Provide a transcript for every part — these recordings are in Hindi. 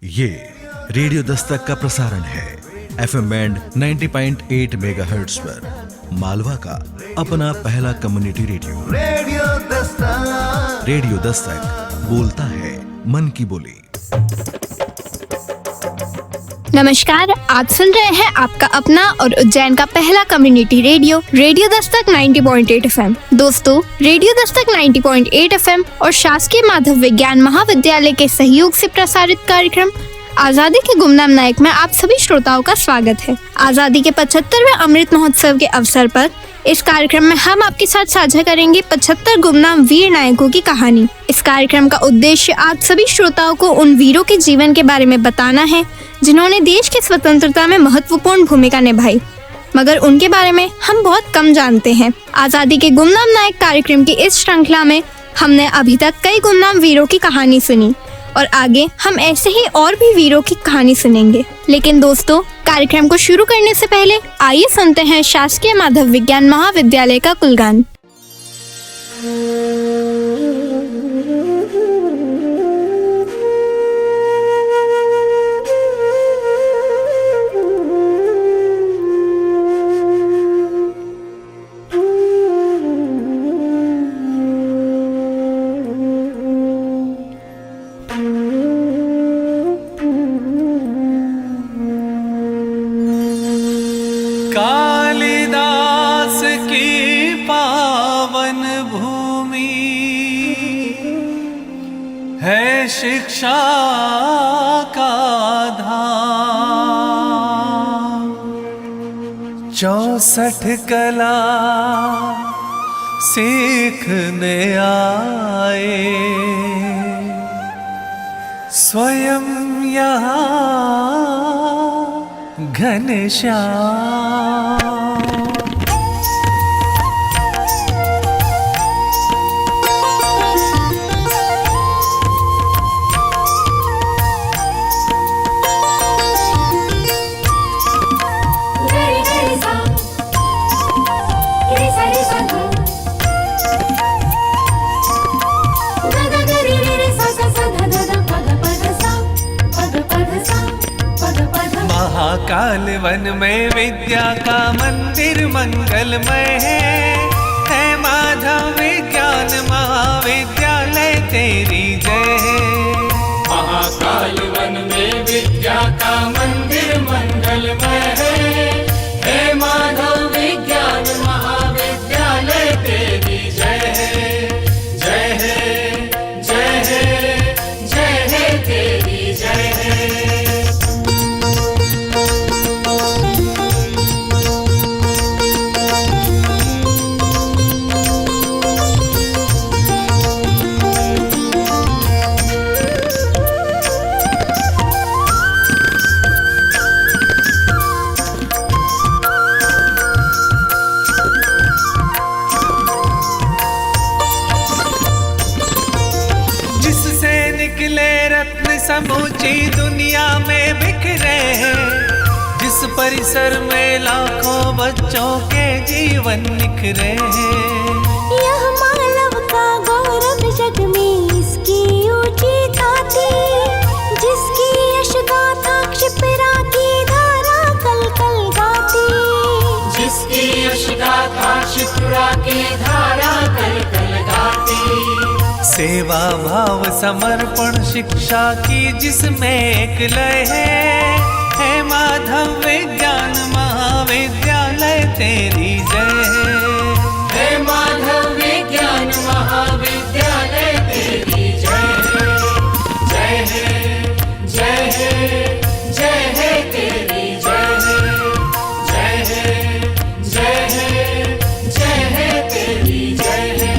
ये रेडियो दस्तक का प्रसारण है FM बैंड 90.8 मेगाहर्ट्ज पर मालवा का अपना पहला कम्युनिटी रेडियो। रेडियो दस्तक बोलता है मन की बोली। नमस्कार, आप सुन रहे हैं आपका अपना और उज्जैन का पहला कम्युनिटी रेडियो दस्तक 90.8 FM। दोस्तों, रेडियो दस्तक 90.8 FM और शासकीय माधव विज्ञान महाविद्यालय के सहयोग से प्रसारित कार्यक्रम आजादी के गुमनाम नायक में आप सभी श्रोताओं का स्वागत है। आजादी के 75वें अमृत महोत्सव के अवसर पर इस कार्यक्रम में हम आपके साथ साझा करेंगे 75 गुमनाम वीर नायकों की कहानी। इस कार्यक्रम का उद्देश्य आप सभी श्रोताओं को उन वीरों के जीवन के बारे में बताना है जिन्होंने देश की स्वतंत्रता में महत्वपूर्ण भूमिका निभाई, मगर उनके बारे में हम बहुत कम जानते हैं। आजादी के गुमनाम नायक कार्यक्रम की इस श्रृंखला में हमने अभी तक कई गुमनाम वीरों की कहानी सुनी और आगे हम ऐसे ही और भी वीरों की कहानी सुनेंगे। लेकिन दोस्तों, कार्यक्रम को शुरू करने से पहले आइए सुनते हैं शासकीय माधव विज्ञान महाविद्यालय का कुलगान। कालिदास की पावन भूमि है शिक्षा का धाम। 64 कला सीखने आए स्वयं यहाँ घनश्याम। महाकाल वन में विद्या का मंदिर मंगलमय है माधव विज्ञान महाविद्यालय तेरी जय है। महाकाल वन में विद्या का मंदिर मंगलमय है माधव विज्ञान महाविद्यालय तेरी जय है। जय है जय है जय है तेरी जय है। समूची दुनिया में बिखरे हैं, जिस परिसर में लाखों बच्चों के जीवन निखरे हैं। यह मानव का गौरव जग में इसकी ऊंची छाती, जिसकी यश गाथा क्षिप्रा की धारा कल कल गाती। जिसकी यश गाथा क्षिप्रा की धारा कल कल गाती। सेवा भाव समर्पण शिक्षा की जिसमें एक लय है माधव विज्ञान महाविद्यालय तेरी जय है माधव विज्ञान महाविद्यालय तेरी जय है। जय है जय है जय है तेरी जय है। जय है जय है जय है तेरी जय है।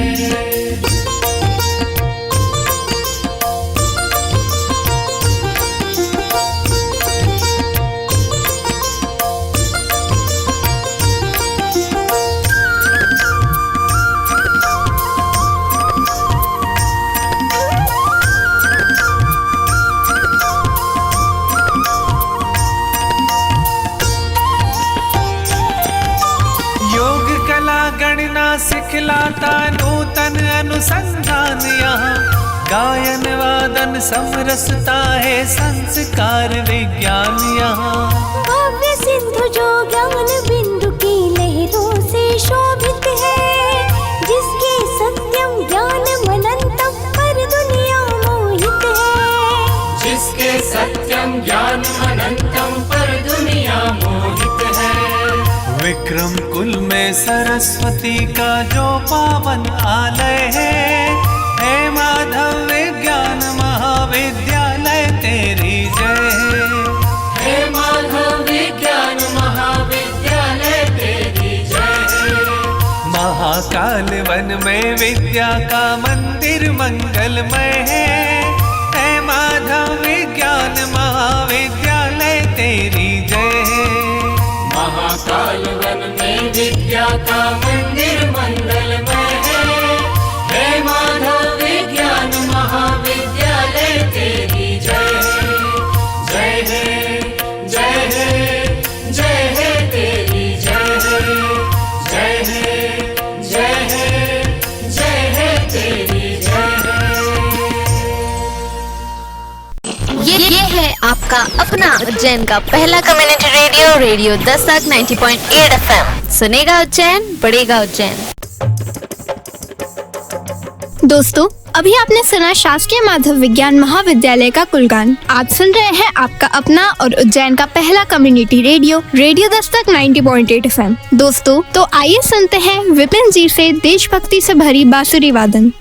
सिखलाता नूतन अनुसंधान यहाँ, गायन वादन समरसता है संस्कार विज्ञान यहाँ। भव्य सिंधु जो ज्ञान बिंदु की लहरों से शोभित है, जिसके सत्यम ज्ञान अनंतम पर दुनिया मोहित है। जिसके सत्यम ज्ञान अनंतम पर दुनिया मोहित है। विक्रम कुल में सरस्वती का जो पावन आलय है, हे माधव विज्ञान महाविद्यालय तेरी जय है। हे माधव विज्ञान महाविद्यालय तेरी जय है। महाकाल वन में विद्या का मंदिर मंगलमय है, हे माधव विज्ञान महाविद्यालय तेरी जय है। महाकाल वन में विद्या का मंदिर मंगलमय है। हे माधव विज्ञान महाविद्यालय तेरी जय है। जय है, जय है, जय है तेरी जय है। जय है, जय है, जय है तेरी जय है। ये है आपका अपना उज्जैन का पहला community radio, radio Dastak 90.8 FM। सुनेगा उज्जैन, बढ़ेगा उज्जैन। दोस्तों, अभी आपने सुना शासकीय माधव विज्ञान महाविद्यालय का कुलगान। आप सुन रहे हैं आपका अपना और उज्जैन का पहला community radio, radio Dastak 90.8 FM। दोस्तों, तो आइए सुनते हैं विपिन जी से देशभक्ति से भरी बांसुरी वादन।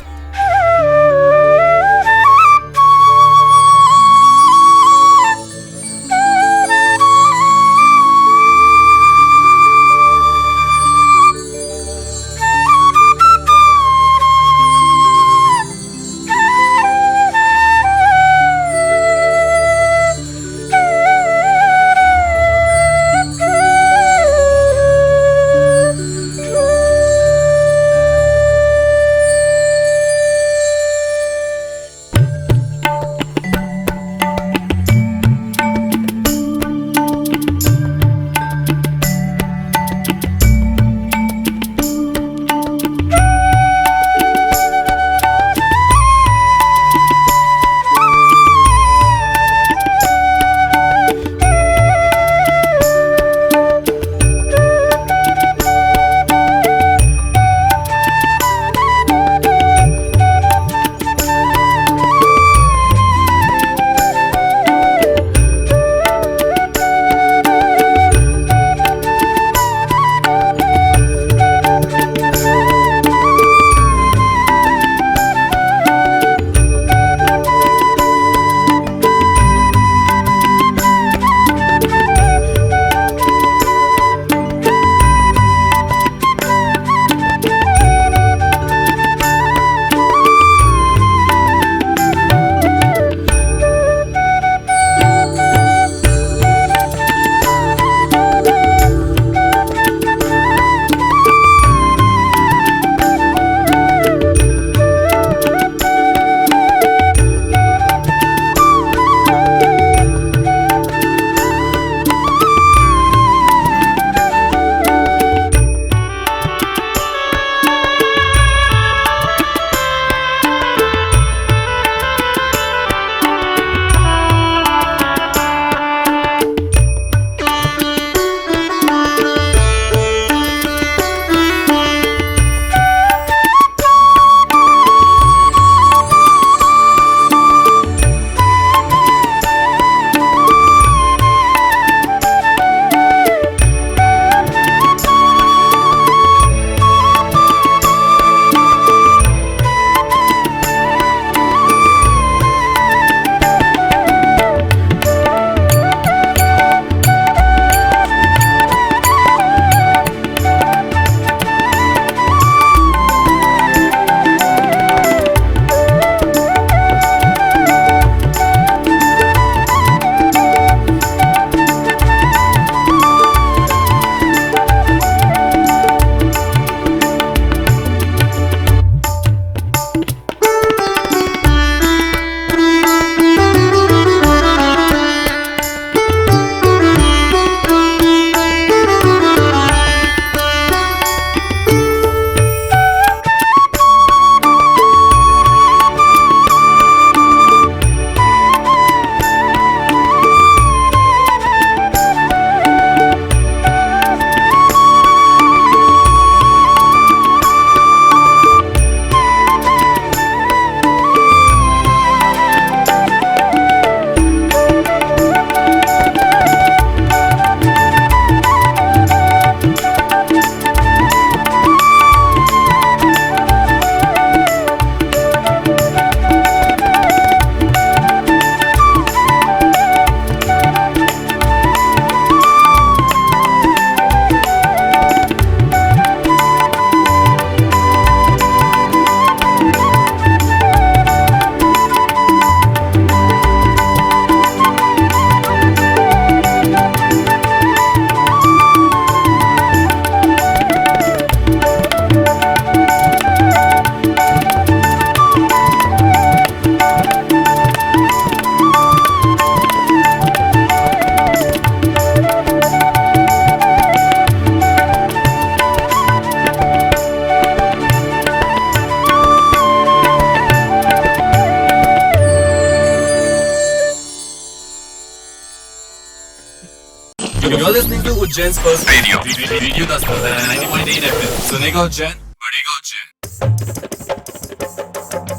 You're listening to Ujjain's first radio. Radio Dastak 90.8 FM. सुनेगा उज्जैन, बढ़ेगा उज्जैन।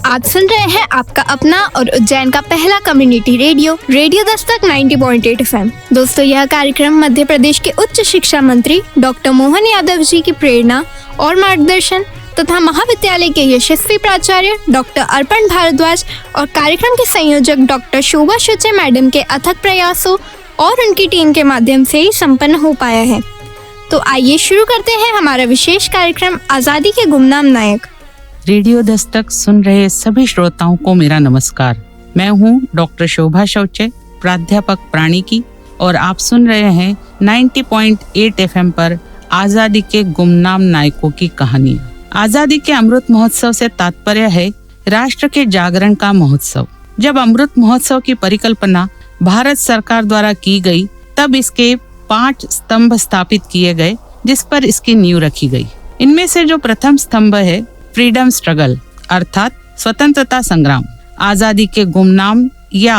आज सुन रहे हैं आपका अपना और उज्जैन का पहला community radio radio Dastak 90.8 FM। दोस्तों, यह कार्यक्रम मध्य प्रदेश के उच्च शिक्षा मंत्री डॉक्टर मोहन यादव जी की प्रेरणा और मार्गदर्शन तथा महाविद्यालय के यशस्वी प्राचार्य डॉक्टर अर्पण भारद्वाज और कार्यक्रम के संयोजक डॉक्टर शोभा शुचे मैडम के अथक प्रयासों और उनकी टीम के माध्यम से ही संपन्न हो पाया है। तो आइए शुरू करते हैं हमारा विशेष कार्यक्रम आजादी के गुमनाम नायक। रेडियो दस्तक सुन रहे सभी श्रोताओं को मेरा नमस्कार। मैं हूं डॉक्टर शोभा शौचे, प्राध्यापक प्राणिकी, और आप सुन रहे हैं 90.8 FM पर आजादी के गुमनाम नायकों की कहानी। आजादी के अमृत महोत्सव से तात्पर्य है राष्ट्र के जागरण का महोत्सव। जब अमृत महोत्सव की परिकल्पना भारत सरकार द्वारा की गई, तब इसके 5 स्तंभ स्थापित किए गए, जिस पर इसकी नींव रखी गई। इनमें से जो प्रथम स्तंभ है फ्रीडम स्ट्रगल अर्थात स्वतंत्रता संग्राम, आजादी के गुमनाम या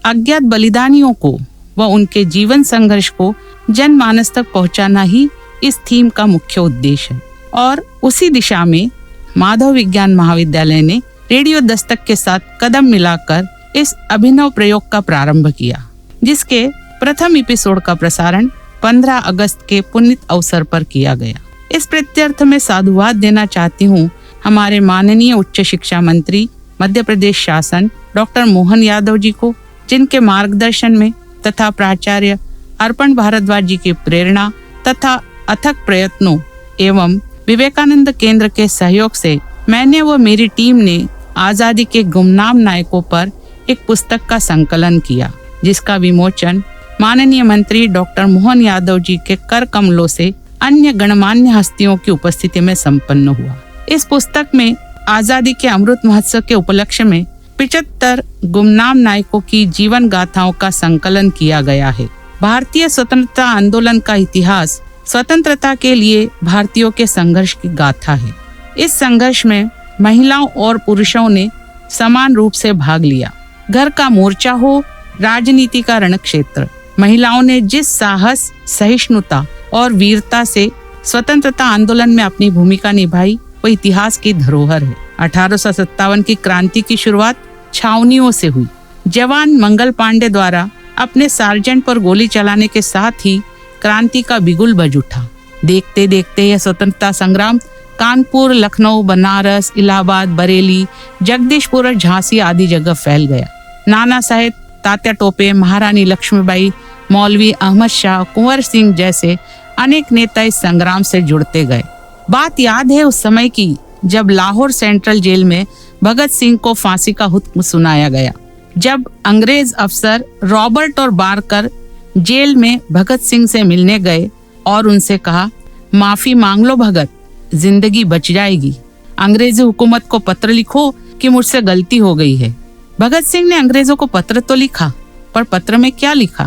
अज्ञात बलिदानियों को व उनके जीवन संघर्ष को जनमानस तक पहुंचाना ही इस थीम का मुख्य उद्देश्य है। और उसी दिशा में माधव विज्ञान महाविद्यालय ने रेडियो दस्तक के साथ कदम मिलाकर इस अभिनव प्रयोग का प्रारंभ किया, जिसके प्रथम एपिसोड का प्रसारण 15 अगस्त के पुण्य अवसर पर किया गया। इस प्रत्यर्थ में साधुवाद देना चाहती हूँ हमारे माननीय उच्च शिक्षा मंत्री मध्य प्रदेश शासन डॉक्टर मोहन यादव जी को, जिनके मार्गदर्शन में तथा प्राचार्य अर्पण भारद्वाज जी की प्रेरणा तथा अथक प्रयत्नों एवं विवेकानंद केंद्र के सहयोग से मैंने व मेरी टीम ने आजादी के गुमनाम नायकों पर एक पुस्तक का संकलन किया, जिसका विमोचन माननीय मंत्री डॉक्टर मोहन यादव जी के कर कमलों से अन्य गणमान्य हस्तियों की उपस्थिति में संपन्न हुआ। इस पुस्तक में आजादी के अमृत महोत्सव के उपलक्ष्य में 75 गुमनाम नायकों की जीवन गाथाओं का संकलन किया गया है। भारतीय स्वतंत्रता आंदोलन का इतिहास स्वतंत्रता के लिए भारतीयों के संघर्ष की गाथा है। इस संघर्ष में महिलाओं और पुरुषों ने समान रूप से भाग लिया। घर का मोर्चा हो, राजनीति का रणक्षेत्र, महिलाओं ने जिस साहस, सहिष्णुता और वीरता से स्वतंत्रता आंदोलन में अपनी भूमिका निभाई, वो इतिहास की धरोहर है। 1857 की क्रांति की शुरुआत छावनियों से हुई। जवान मंगल पांडे द्वारा अपने सार्जेंट पर गोली चलाने के साथ ही क्रांति का बिगुल बज उठा। देखते देखते यह स्वतंत्रता संग्राम कानपुर, लखनऊ, बनारस, इलाहाबाद, बरेली, जगदीशपुर और झांसी आदि जगह फैल गया। नाना साहेब, तात्या टोपे, महारानी लक्ष्मीबाई, मौलवी अहमद शाह, कुंवर सिंह जैसे अनेक नेता इस संग्राम से जुड़ते गए। बात याद है उस समय की जब लाहौर सेंट्रल जेल में भगत सिंह को फांसी का हुक्म सुनाया गया। जब अंग्रेज अफसर रॉबर्ट और बारकर जेल में भगत सिंह से मिलने गए और उनसे कहा, माफी मांग लो भगत, जिंदगी बच जाएगी। अंग्रेजी हुकूमत को पत्र लिखो कि मुझसे गलती हो गई है। भगत सिंह ने अंग्रेजों को पत्र तो लिखा, पर पत्र में क्या लिखा?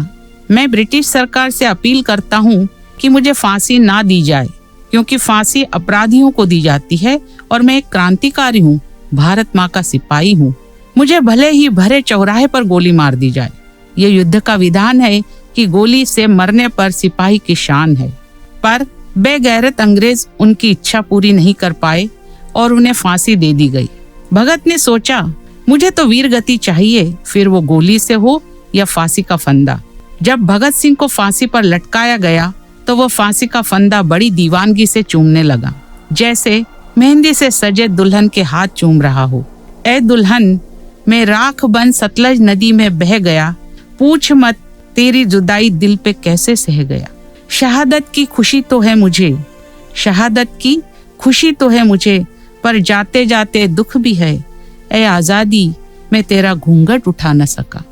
मैं ब्रिटिश सरकार से अपील करता हूँ कि मुझे फांसी ना दी जाए, क्योंकि फांसी अपराधियों को दी जाती है और मैं एक क्रांतिकारी हूँ, भारत माँ का सिपाही हूँ। मुझे भले ही भरे चौराहे पर गोली मार दी जाए। ये युद्ध का विधान है कि गोली से मरने पर सिपाही की शान है। पर बेगैरत अंग्रेज उनकी इच्छा पूरी नहीं कर पाए और उन्हें फांसी दे दी गई। भगत ने सोचा, मुझे तो वीर गति चाहिए, फिर वो गोली से हो या फांसी का फंदा। जब भगत सिंह को फांसी पर लटकाया गया तो वो फांसी का फंदा बड़ी दीवानगी से चूमने लगा, जैसे मेहंदी से सजे दुल्हन के हाथ चूम रहा हो। ए दुल्हन, मैं राख बन सतलज नदी में बह गया, पूछ मत तेरी जुदाई दिल पे कैसे सह गया। शहादत की खुशी तो है मुझे, शहादत की खुशी तो है मुझे, पर जाते जाते दुख भी है। ए आजादी, मैं तेरा घूंघट उठा न सका।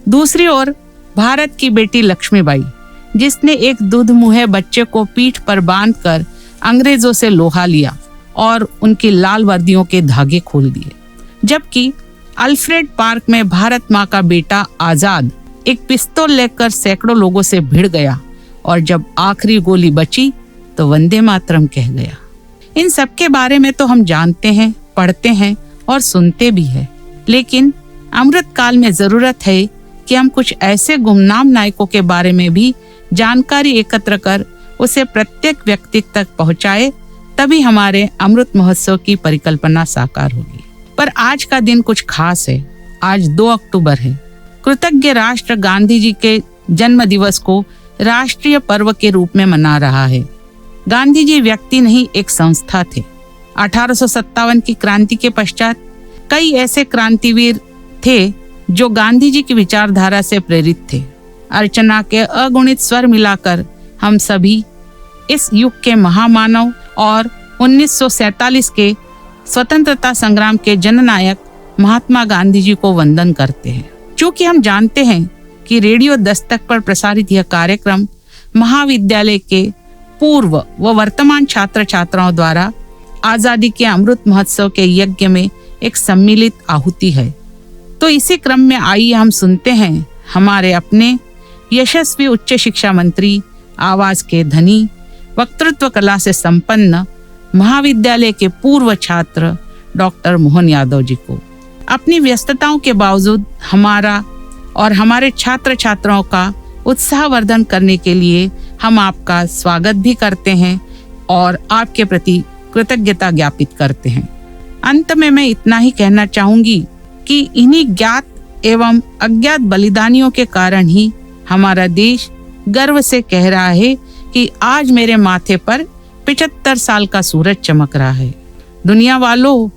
दूसरी ओर भारत की बेटी लक्ष्मीबाई, जिसने एक दूध मुहे बच्चे को पीठ पर बांधकर अंग्रेजों से लोहा लिया और उनकी लाल वर्दियों के धागे खोल दिए। जबकि अल्फ्रेड पार्क में भारत माँ का बेटा आजाद एक पिस्तौल लेकर सैकड़ों लोगों से भिड़ गया और जब आखिरी गोली बची तो वंदे मातरम कह गया। इन सब के बारे में तो हम जानते हैं, पढ़ते हैं और सुनते भी हैं, लेकिन अमृत काल में जरूरत है कि हम कुछ ऐसे गुमनाम नायकों के बारे में भी जानकारी एकत्र कर उसे प्रत्येक व्यक्ति तक पहुंचाए, तभी हमारे अमृत महोत्सव की परिकल्पना साकार होगी। पर आज का दिन कुछ खास है। आज 2 अक्टूबर है। कृतज्ञ राष्ट्र गांधी जी के जन्म दिवस को राष्ट्रीय पर्व के रूप में मना रहा है। गांधी जी व्यक्ति नहीं, एक संस्था थे। 1857 की क्रांति के पश्चात कई ऐसे क्रांतिवीर थे जो गांधी जी की विचारधारा से प्रेरित थे। अर्चना के अगुणित स्वर मिलाकर हम सभी इस युग के महामानव और 1947 के स्वतंत्रता संग्राम के जननायक महात्मा गांधी जी को वंदन करते हैं। चूंकि हम जानते हैं कि रेडियो दस्तक पर प्रसारित यह कार्यक्रम महाविद्यालय के पूर्व व वर्तमान छात्र छात्राओं द्वारा आजादी के अमृत महोत्सव के यज्ञ में एक सम्मिलित आहुति है, तो इसी क्रम में आइए हम सुनते हैं हमारे अपने यशस्वी उच्च शिक्षा मंत्री, आवाज के धनी, वक्तृत्व कला से संपन्न महाविद्यालय के पूर्व छात्र डॉक्टर मोहन यादव जी को। अपनी व्यस्तताओं के बावजूद हमारा और हमारे छात्र छात्राओं का उत्साहवर्धन करने के लिए हम आपका स्वागत भी करते हैं और आपके प्रति कृतज्ञता ज्ञापित करते हैं। अंत में मैं इतना ही कहना चाहूंगी कि इन्हीं ज्ञात एवं अज्ञात बलिदानियों के कारण ही हमारा देश गर्व से कह रहा है कि आज मेरे माथे पर 75 साल का सूरज चमक रहा है। दुनिया वालों,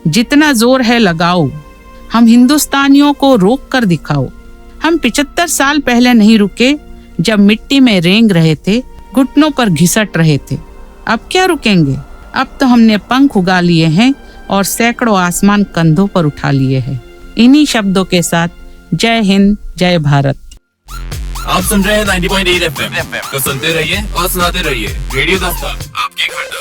जितना जोर है लगाओ, हम हिंदुस्तानियों को रोक कर दिखाओ। हम 75 साल पहले नहीं रुके जब मिट्टी में रेंग रहे थे, घुटनों पर घिसट रहे थे। अब क्या रुकेंगे? अब तो हमने पंख उगा लिए हैं और सैकड़ों आसमान कंधों पर उठा लिए हैं। इन्हीं शब्दों के साथ जय हिंद, जय भारत। आप सुन रहे हैं 90.8 FM, तो सुनते रहिए और सुनाते रहिए रेडियो दस्तक, आपके घर तक।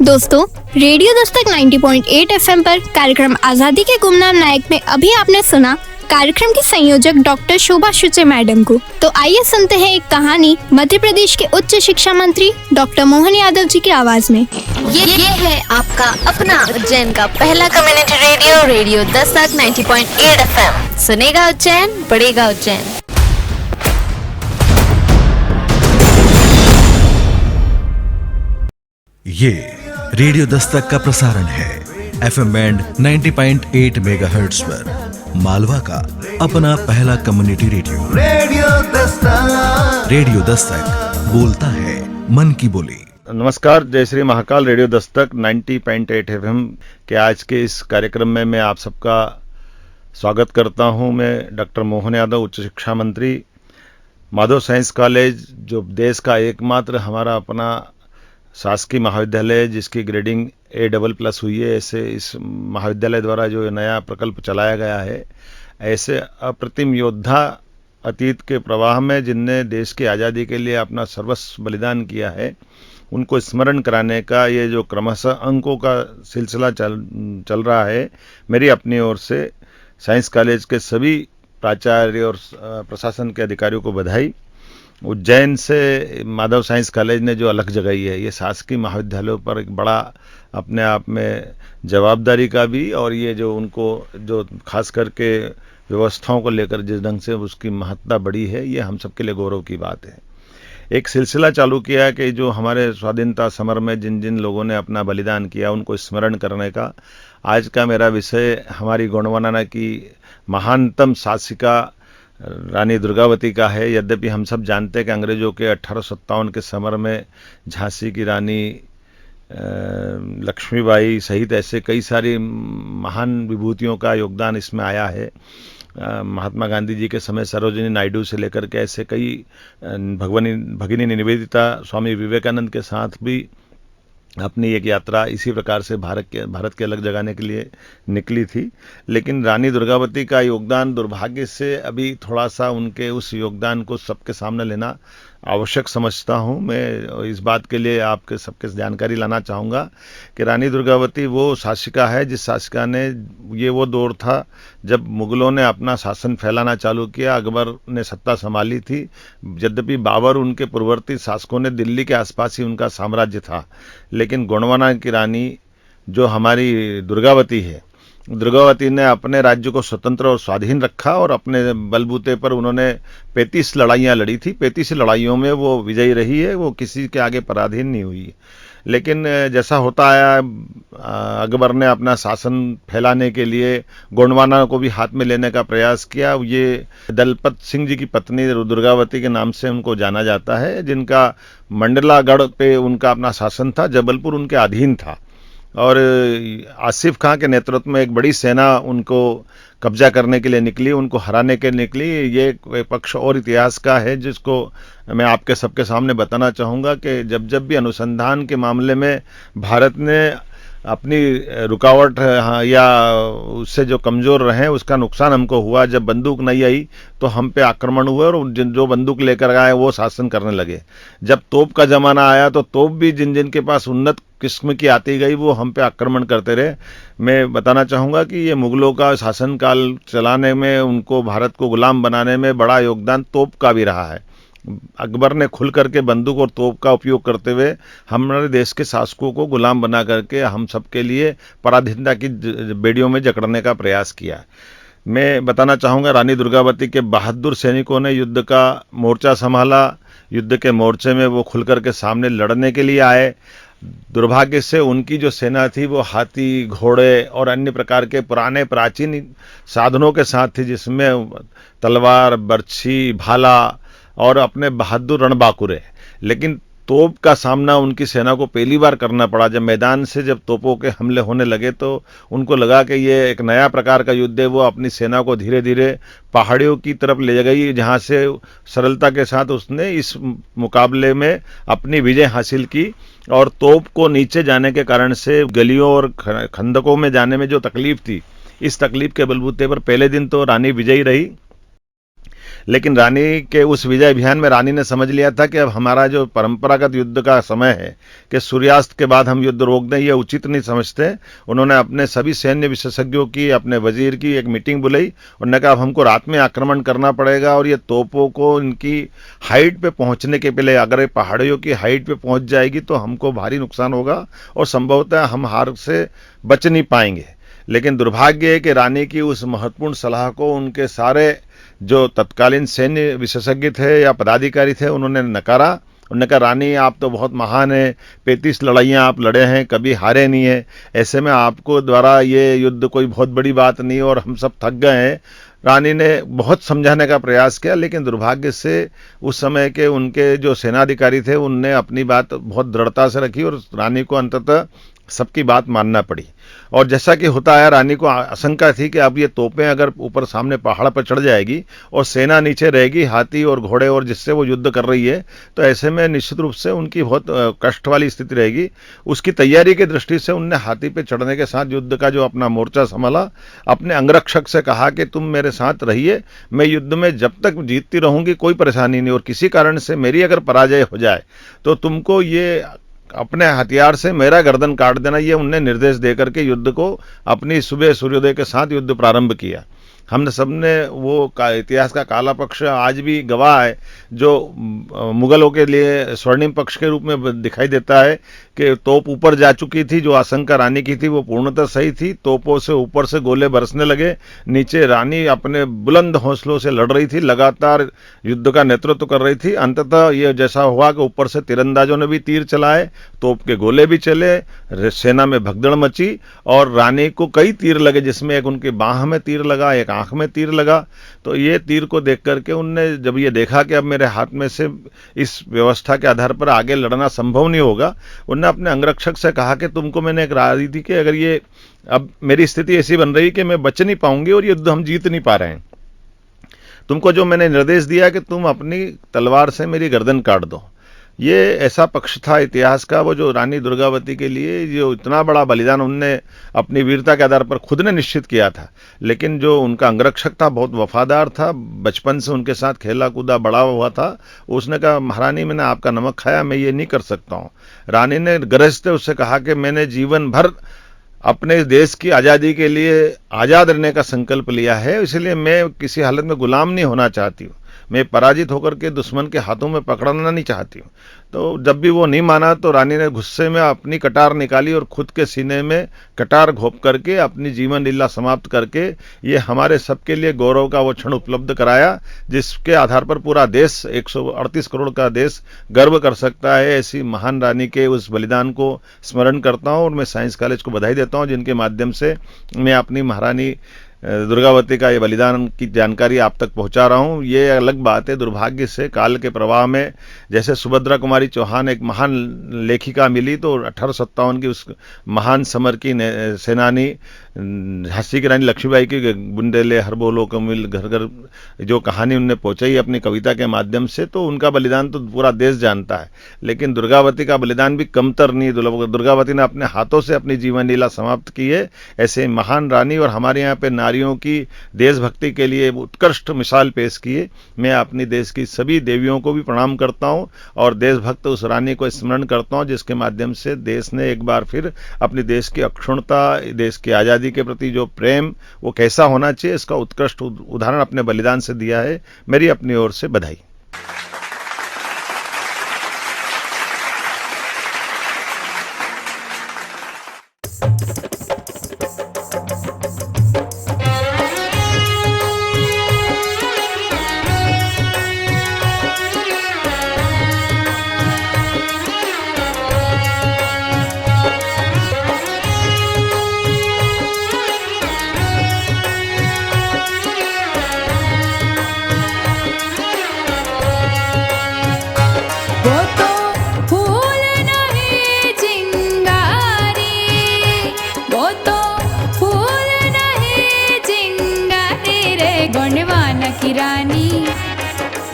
दोस्तों, रेडियो दस्तक 90.8 FM पर कार्यक्रम आजादी के गुमनाम नायक में अभी आपने सुना कार्यक्रम की संयोजक डॉक्टर शोभा शुचे मैडम को। तो आइए सुनते हैं एक कहानी मध्य प्रदेश के उच्च शिक्षा मंत्री डॉक्टर मोहन यादव जी की आवाज में। ये है आपका अपना उज्जैन का पहला community radio, radio Dastak 90.8 FM। सुनेगा उज्जैन, बढ़ेगा उज्जैन। ये रेडियो दस्तक का प्रसारण है FM बैंड 90.8 मेगाहर्ट्ज पर, मालवा का अपना पहला कम्युनिटी रेडियो। रेडियो दस्तक बोलता है मन की बोली। नमस्कार, जय श्री महाकाल। रेडियो दस्तक 90.8 FM के आज के इस कार्यक्रम में मैं आप सबका स्वागत करता हूं। मैं डॉक्टर मोहन यादव, उच्च शिक्षा मंत्री, माधव साइंस कॉलेज, जो देश का एकमात्र हमारा अपना शासकीय महाविद्यालय जिसकी ग्रेडिंग A++ हुई है। ऐसे इस महाविद्यालय द्वारा जो नया प्रकल्प चलाया गया है, ऐसे अप्रतिम योद्धा अतीत के प्रवाह में जिनने देश की आज़ादी के लिए अपना सर्वस्व बलिदान किया है, उनको स्मरण कराने का ये जो क्रमशः अंकों का सिलसिला चल रहा है, मेरी अपनी ओर से साइंस कॉलेज के सभी प्राचार्य और प्रशासन के अधिकारियों को बधाई। उज्जैन से माधव साइंस कॉलेज ने जो अलग जगाई है, ये शासकीय महाविद्यालयों पर एक बड़ा अपने आप में जवाबदारी का भी, और ये जो उनको जो खास करके व्यवस्थाओं को लेकर जिस ढंग से उसकी महत्ता बढ़ी है, ये हम सबके लिए गौरव की बात है। एक सिलसिला चालू किया है कि जो हमारे स्वाधीनता समर में जिन जिन लोगों ने अपना बलिदान किया उनको स्मरण करने का। आज का मेरा विषय हमारी गौरवान्विता की महानतम शासिका रानी दुर्गावती का है। यद्यपि हम सब जानते हैं कि अंग्रेजों के 1857 के समर में झांसी की रानी लक्ष्मीबाई सहित ऐसे कई सारी महान विभूतियों का योगदान इसमें आया है। महात्मा गांधी जी के समय सरोजिनी नायडू से लेकर के ऐसे कई भगिनी निवेदिता, स्वामी विवेकानंद के साथ भी अपनी एक यात्रा इसी प्रकार से भारत के अलग जगाने के लिए निकली थी। लेकिन रानी दुर्गावती का योगदान दुर्भाग्य से अभी थोड़ा सा उनके उस योगदान को सबके सामने लेना आवश्यक समझता हूं। मैं इस बात के लिए आपके सबके जानकारी लाना चाहूँगा कि रानी दुर्गावती वो शासिका है जिस शासिका ने, ये वो दौर था जब मुगलों ने अपना शासन फैलाना चालू किया, अकबर ने सत्ता संभाली थी। यद्यपि बाबर उनके पूर्ववर्ती शासकों ने दिल्ली के आसपास ही उनका साम्राज्य था, लेकिन गोंडवाना की रानी जो हमारी दुर्गावती है, दुर्गावती ने अपने राज्य को स्वतंत्र और स्वाधीन रखा और अपने बलबूते पर उन्होंने 35 लड़ाइयाँ लड़ी थी। 35 लड़ाइयों में वो विजयी रही है, वो किसी के आगे पराधीन नहीं हुई। लेकिन जैसा होता आया, अकबर ने अपना शासन फैलाने के लिए गोंडवाना को भी हाथ में लेने का प्रयास किया। ये दलपत सिंह जी की पत्नी दुर्गावती के नाम से उनको जाना जाता है, जिनका मंडलागढ़ पे उनका अपना शासन था, जबलपुर उनके अधीन था। और आसिफ खां के नेतृत्व में एक बड़ी सेना उनको कब्जा करने के लिए निकली, उनको हराने के लिए निकली। ये एक पक्ष और इतिहास का है जिसको मैं आपके सबके सामने बताना चाहूँगा कि जब भी अनुसंधान के मामले में भारत ने अपनी रुकावट या उससे जो कमज़ोर रहे उसका नुकसान हमको हुआ। जब बंदूक नहीं आई तो हम पे आक्रमण हुए और जो बंदूक लेकर आए वो शासन करने लगे। जब तोप का ज़माना आया तो तोप भी जिन जिन के पास उन्नत किस्म की आती गई वो हम पे आक्रमण करते रहे। मैं बताना चाहूँगा कि ये मुग़लों का शासनकाल चलाने में, उनको भारत को गुलाम बनाने में बड़ा योगदान तोप का भी रहा है। अकबर ने खुल करके बंदूक और तोप का उपयोग करते हुए हमारे देश के शासकों को गुलाम बना करके हम सबके लिए पराधीनता की बेड़ियों में जकड़ने का प्रयास किया। मैं बताना चाहूँगा, रानी दुर्गावती के बहादुर सैनिकों ने युद्ध का मोर्चा संभाला। युद्ध के मोर्चे में वो खुल करके सामने लड़ने के लिए आए। दुर्भाग्य से उनकी जो सेना थी वो हाथी, घोड़े और अन्य प्रकार के पुराने प्राचीन साधनों के साथ थी, जिसमें तलवार, बर्छी, भाला और अपने बहादुर रणबांकुरे। लेकिन तोप का सामना उनकी सेना को पहली बार करना पड़ा। जब मैदान से जब तोपों के हमले होने लगे तो उनको लगा कि ये एक नया प्रकार का युद्ध है। वो अपनी सेना को धीरे धीरे पहाड़ियों की तरफ ले गई, जहाँ से सरलता के साथ उसने इस मुकाबले में अपनी विजय हासिल की। और तोप को नीचे जाने के कारण से गलियों और खंदकों में जाने में जो तकलीफ थी, इस तकलीफ के बलबूते पर पहले दिन तो रानी विजयी रही। लेकिन रानी के उस विजय अभियान में रानी ने समझ लिया था कि अब हमारा जो परंपरागत युद्ध का समय है कि सूर्यास्त के बाद हम युद्ध रोक दें, ये उचित नहीं समझते। उन्होंने अपने सभी सैन्य विशेषज्ञों की, अपने वजीर की एक मीटिंग बुलाई। उन्होंने कहा अब हमको रात में आक्रमण करना पड़ेगा और ये तोपों को इनकी हाइट पे पहुंचने के पहले, अगर ये पहाड़ियों की हाइट पे पहुंच जाएगी तो हमको भारी नुकसान होगा और संभवतः हम हार से बच नहीं पाएंगे। लेकिन दुर्भाग्य है कि रानी की उस महत्वपूर्ण सलाह को उनके सारे जो तत्कालीन सैन्य विशेषज्ञ थे या पदाधिकारी थे उन्होंने नकारा। उन्होंने कहा रानी आप तो बहुत महान है, 35 लड़ाइयाँ आप लड़े हैं, कभी हारे नहीं है, ऐसे में आपको द्वारा ये युद्ध कोई बहुत बड़ी बात नहीं और हम सब थक गए हैं। रानी ने बहुत समझाने का प्रयास किया, लेकिन दुर्भाग्य से उस समय के उनके जो सेनाधिकारी थे उनने अपनी बात बहुत दृढ़ता से रखी और रानी को अंततः सबकी बात मानना पड़ी। और जैसा कि होता आया, रानी को आशंका थी कि अब ये तोपें अगर ऊपर सामने पहाड़ पर चढ़ जाएगी और सेना नीचे रहेगी, हाथी और घोड़े और जिससे वो युद्ध कर रही है, तो ऐसे में निश्चित रूप से उनकी बहुत कष्ट वाली स्थिति रहेगी। उसकी तैयारी की दृष्टि से उनने हाथी पे चढ़ने के साथ युद्ध का जो अपना मोर्चा संभाला, अपने अंगरक्षक से कहा कि तुम मेरे साथ रहिए, मैं युद्ध में जब तक जीतती रहूंगी कोई परेशानी नहीं, और किसी कारण से मेरी अगर पराजय हो जाए तो तुमको ये अपने हथियार से मेरा गर्दन काट देना। ये उन्हें निर्देश देकर के युद्ध को अपनी सुबह सूर्योदय के साथ युद्ध प्रारंभ किया। हमने सबने वो इतिहास का काला पक्ष आज भी गवाह है, जो मुगलों के लिए स्वर्णिम पक्ष के रूप में दिखाई देता है कि तोप ऊपर जा चुकी थी। जो आशंका रानी की थी वो पूर्णतः सही थी। तोपों से ऊपर से गोले बरसने लगे, नीचे रानी अपने बुलंद हौसलों से लड़ रही थी, लगातार युद्ध का नेतृत्व कर रही थी। अंततः ये जैसा हुआ कि ऊपर से तीरंदाजों ने भी तीर चलाए, तोप के गोले भी चले, सेना में भगदड़ मची और रानी को कई तीर लगे, जिसमें एक उनकी बाह में तीर लगा, एक आंख में तीर लगा। तो ये तीर को देख करके उनने जब ये देखा कि अब मेरे हाथ में से इस व्यवस्था के आधार पर आगे लड़ना संभव नहीं होगा, उन्होंने अपने अंगरक्षक से कहा कि तुमको मैंने एक राय दी थी कि अगर ये अब मेरी स्थिति ऐसी बन रही कि मैं बच नहीं पाऊंगी और युद्ध हम जीत नहीं पा रहे हैं, तुमको जो मैंने निर्देश दिया कि तुम अपनी तलवार से मेरी गर्दन काट दो। ये ऐसा पक्ष था इतिहास का, वो जो रानी दुर्गावती के लिए जो इतना बड़ा बलिदान उनने अपनी वीरता के आधार पर खुद ने निश्चित किया था। लेकिन जो उनका अंगरक्षक था बहुत वफादार था, बचपन से उनके साथ खेला कूदा बड़ा हुआ था। उसने कहा महारानी मैंने आपका नमक खाया, मैं ये नहीं कर सकता हूँ। रानी ने गरजते उससे कहा कि मैंने जीवन भर अपने देश की आज़ादी के लिए आज़ाद रहने का संकल्प लिया है, इसलिए मैं किसी हालत में गुलाम नहीं होना चाहती हूँ। मैं पराजित होकर के दुश्मन के हाथों में पकड़ना नहीं चाहती हूँ। तो जब भी वो नहीं माना तो रानी ने गुस्से में अपनी कटार निकाली और खुद के सीने में कटार घोंप करके अपनी जीवन लीला समाप्त करके ये हमारे सबके लिए गौरव का वो क्षण उपलब्ध कराया, जिसके आधार पर पूरा देश 138 करोड़ का देश गर्व कर सकता है। ऐसी महान रानी के उस बलिदान को स्मरण करता हूँ और मैं साइंस कॉलेज को बधाई देता हूँ, जिनके माध्यम से मैं अपनी महारानी दुर्गावती का ये बलिदान की जानकारी आप तक पहुंचा रहा हूं। ये अलग बात है, दुर्भाग्य से काल के प्रवाह में जैसे सुभद्रा कुमारी चौहान एक महान लेखिका मिली, तो 1857 की उस महान समर की सेनानी झांसी की रानी लक्ष्मीबाई की बुंदेले हर बोलो कमिल घर घर जो कहानी उनने पहुंचाई अपनी कविता के माध्यम से, तो उनका बलिदान तो पूरा देश जानता है। लेकिन दुर्गावती का बलिदान भी कमतर नहीं, दुर्गावती ने अपने हाथों से अपनी जीवन लीला समाप्त की है। ऐसे महान रानी और हमारे यहाँ पे नारियों की देशभक्ति के लिए उत्कृष्ट मिसाल पेश किए। मैं अपनी देश की सभी देवियों को भी प्रणाम करता हूं और देशभक्त उस रानी को स्मरण करता हूं, जिसके माध्यम से देश ने एक बार फिर अपनी देश की अक्षुण्णता, देश की आज़ादी के प्रति जो प्रेम वो कैसा होना चाहिए इसका उत्कृष्ट उदाहरण अपने बलिदान से दिया है। मेरी अपनी ओर से बधाई।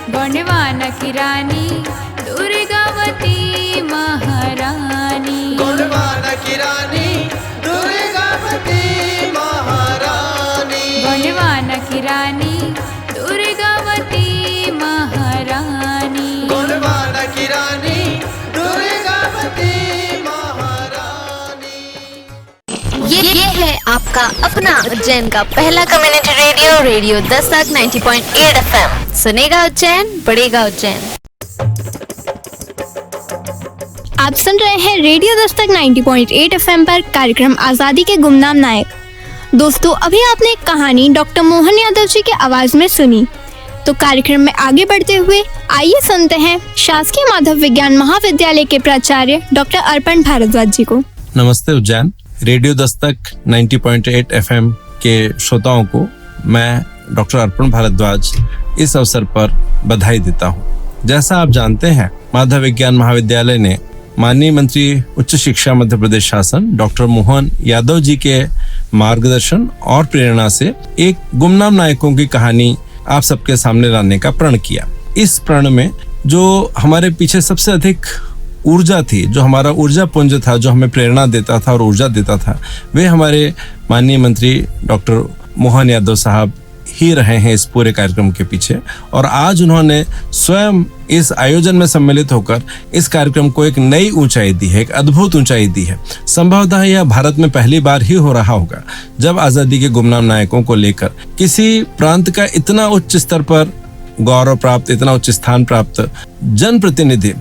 गणवान की रानी दुर्गावती महारानी, गणवान की रानी दुर्गावती महारानी, गणवान की रानी दुर्गावती महारानी, गणवान की रानी दुर्गावती महारानी। ये है आपका अपना उज्जैन का पहला community radio, radio Dastak 90.8 FM। सुनेगा उज्जैन, बढ़ेगा उज्जैन। आप सुन रहे हैं रेडियो दस्तक 90.8 FM पर कार्यक्रम आजादी के गुमनाम नायक। दोस्तों, अभी आपने एक कहानी डॉक्टर मोहन यादव जी की आवाज में सुनी। तो कार्यक्रम में आगे बढ़ते हुए आइए सुनते हैं शासकीय माधव विज्ञान महाविद्यालय के प्राचार्य डॉक्टर अर्पण भारद्वाज जी को। नमस्ते उज्जैन। रेडियो दस्तक 90.8 FM के श्रोताओं को मैं डॉक्टर अर्पण भारद्वाज इस अवसर पर बधाई देता हूँ। जैसा आप जानते हैं, माधव विज्ञान महाविद्यालय ने माननीय मंत्री उच्च शिक्षा मध्य प्रदेश शासन डॉक्टर मोहन यादव जी के मार्गदर्शन और प्रेरणा से एक गुमनाम नायकों की कहानी आप सबके सामने लाने का प्रण किया। इस प्रण में जो हमारे पीछे सबसे अधिक ऊर्जा थी, जो हमारा ऊर्जा पुंज था, जो हमें प्रेरणा देता था और ऊर्जा देता था, वे हमारे माननीय मंत्री डॉक्टर मोहन यादव साहब ही रहे हैं इस पूरे कार्यक्रम के पीछे। और आज उन्होंने स्वयं इस आयोजन में सम्मिलित होकर इस कार्यक्रम को एक नई ऊंचाई दी है, एक अद्भुत ऊंचाई दी है। संभवतः यह भारत में पहली बार ही हो रहा होगा जब आजादी के गुमनाम नायकों को लेकर किसी प्रांत का इतना उच्च स्तर पर गौरव प्राप्त, इतना उच्च स्थान प्राप्त जनप्रतिनिधि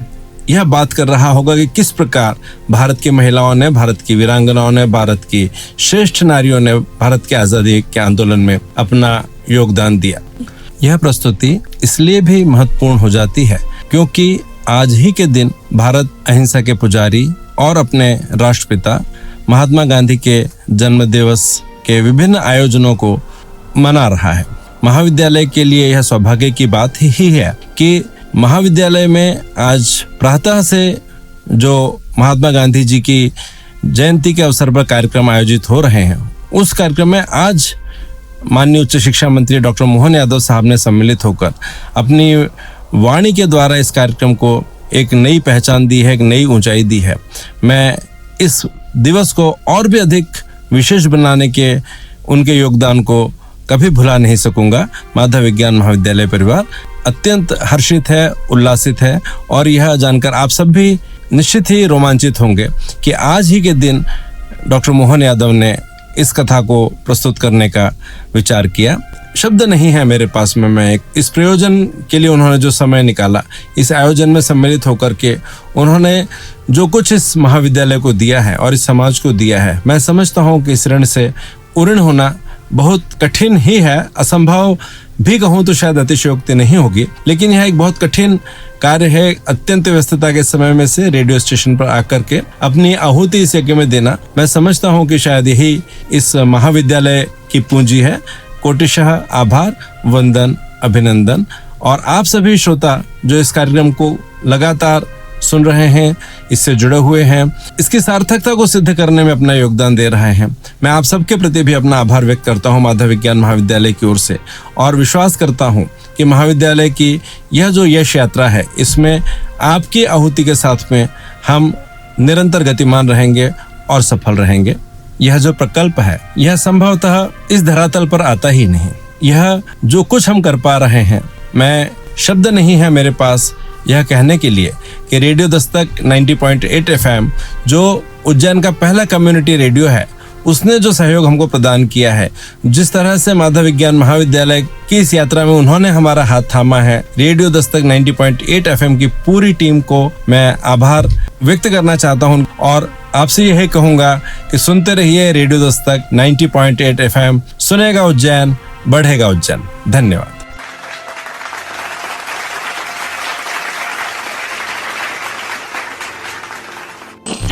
यह बात कर रहा होगा कि किस प्रकार भारत की महिलाओं ने, भारत की वीरांगनाओं ने, भारत की श्रेष्ठ नारियों ने भारत के आजादी के आंदोलन में अपना योगदान दिया। यह प्रस्तुति इसलिए भी महत्वपूर्ण हो जाती है क्योंकि आज ही के दिन भारत अहिंसा के पुजारी और अपने राष्ट्रपिता महात्मा गांधी के जन्म दिवस के विभिन्न आयोजनों को मना रहा है। महाविद्यालय के लिए यह सौभाग्य की बात ही है कि महाविद्यालय में आज प्रातः से जो महात्मा गांधी जी की जयंती के अवसर पर कार्यक्रम आयोजित हो रहे हैं, उस कार्यक्रम में आज माननीय उच्च शिक्षा मंत्री डॉक्टर मोहन यादव साहब ने सम्मिलित होकर अपनी वाणी के द्वारा इस कार्यक्रम को एक नई पहचान दी है, एक नई ऊंचाई दी है। मैं इस दिवस को और भी अधिक विशेष बनाने के उनके योगदान को कभी भुला नहीं सकूंगा। माधव विज्ञान महाविद्यालय परिवार अत्यंत हर्षित है, उल्लासित है और यह जानकर आप सब भी निश्चित ही रोमांचित होंगे कि आज ही के दिन डॉक्टर मोहन यादव ने इस कथा को प्रस्तुत करने का विचार किया। शब्द नहीं है मेरे पास में। मैं इस प्रयोजन के लिए उन्होंने जो समय निकाला, इस आयोजन में सम्मिलित होकर के उन्होंने जो कुछ इस महाविद्यालय को दिया है और इस समाज को दिया है, मैं समझता हूँ कि इस ऋण से उऋण होना बहुत कठिन ही है। असंभव भी कहूँ तो शायद अतिशयोक्ति नहीं होगी, लेकिन यह एक बहुत कठिन कार्य है। अत्यंत व्यस्तता के समय में से रेडियो स्टेशन पर आकर के अपनी आहुति इस यज्ञ में देना, मैं समझता हूँ कि शायद यही इस महाविद्यालय की पूंजी है। कोटिशः आभार, वंदन, अभिनंदन। और आप सभी श्रोता जो इस कार्यक्रम को लगातार सुन रहे हैं, इससे जुड़े हुए हैं, इसकी सार्थकता को सिद्ध करने में अपना योगदान दे रहे हैं, मैं आप सबके प्रति भी अपना आभार व्यक्त करता हूं माधव विज्ञान महाविद्यालय की ओर से। और विश्वास करता हूं कि महाविद्यालय की यह जो यश यात्रा है, इसमें आपकी आहुति के साथ में हम निरंतर गतिमान रहेंगे और सफल रहेंगे। यह जो प्रकल्प है, यह संभवतः इस धरातल पर आता ही नहीं। यह जो कुछ हम कर पा रहे हैं, मैं शब्द नहीं है मेरे पास यह कहने के लिए कि रेडियो दस्तक 90.8 FM जो उज्जैन का पहला कम्युनिटी रेडियो है, उसने जो सहयोग हमको प्रदान किया है, जिस तरह से माधव विज्ञान महाविद्यालय की इस यात्रा में उन्होंने हमारा हाथ थामा है, रेडियो दस्तक 90.8 FM की पूरी टीम को मैं आभार व्यक्त करना चाहता हूं। और आपसे यही कहूंगा कि सुनते रहिए रेडियो दस्तक 90.8 FM। सुनेगा उज्जैन, बढ़ेगा उज्जैन। धन्यवाद।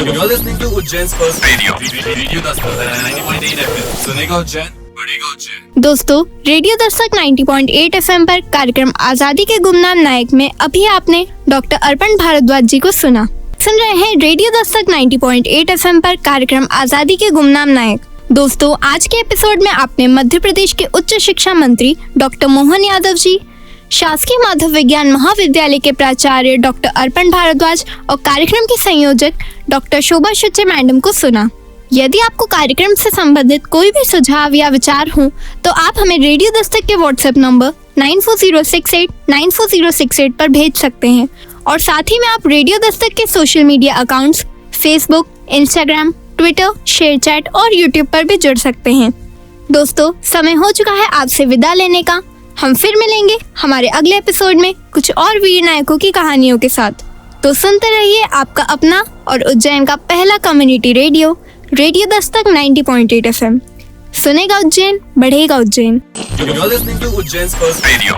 You're listening to Ujjain's first radio Dastak 90.8 FM. सुनेगा उज्जैन, बढ़ेगा उज्जैन। दोस्तों, रेडियो दस्तक 90.8 FM पर कार्यक्रम आजादी के गुमनाम नायक में अभी आपने डॉक्टर अर्पण भारद्वाज जी को सुना। सुन रहे हैं रेडियो दस्तक 90.8 FM पर कार्यक्रम आजादी के गुमनाम नायक। दोस्तों, आज के एपिसोड में आपने मध्य प्रदेश के उच्च शिक्षा मंत्री डॉक्टर मोहन यादव जी, शासकीय माधव विज्ञान महाविद्यालय के प्राचार्य डॉक्टर अर्पण भारद्वाज और कार्यक्रम की संयोजक डॉक्टर शोभा शुचे मैडम को सुना। यदि आपको कार्यक्रम से संबंधित कोई भी सुझाव या विचार हो तो आप हमें रेडियो दस्तक के व्हाट्सएप नंबर 9406894068 पर भेज सकते हैं। और साथ ही में आप रेडियो दस्तक के social media accounts Facebook, Instagram, Twitter, ShareChat और यूट्यूब पर भी जुड़ सकते हैं। दोस्तों, समय हो चुका है आपसे विदा लेने का। हम फिर मिलेंगे हमारे अगले एपिसोड में कुछ और वीर नायकों की कहानियों के साथ। तो सुनते रहिए आपका अपना और उज्जैन का पहला community radio, radio Dastak 90.8 FM। सुनेगा उज्जैन, बढ़ेगा Ujjain. You're listening to Ujjain's first radio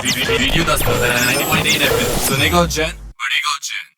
Dastak 90.8 FM. सुनेगा उज्जैन, बढ़ेगा उज्जैन।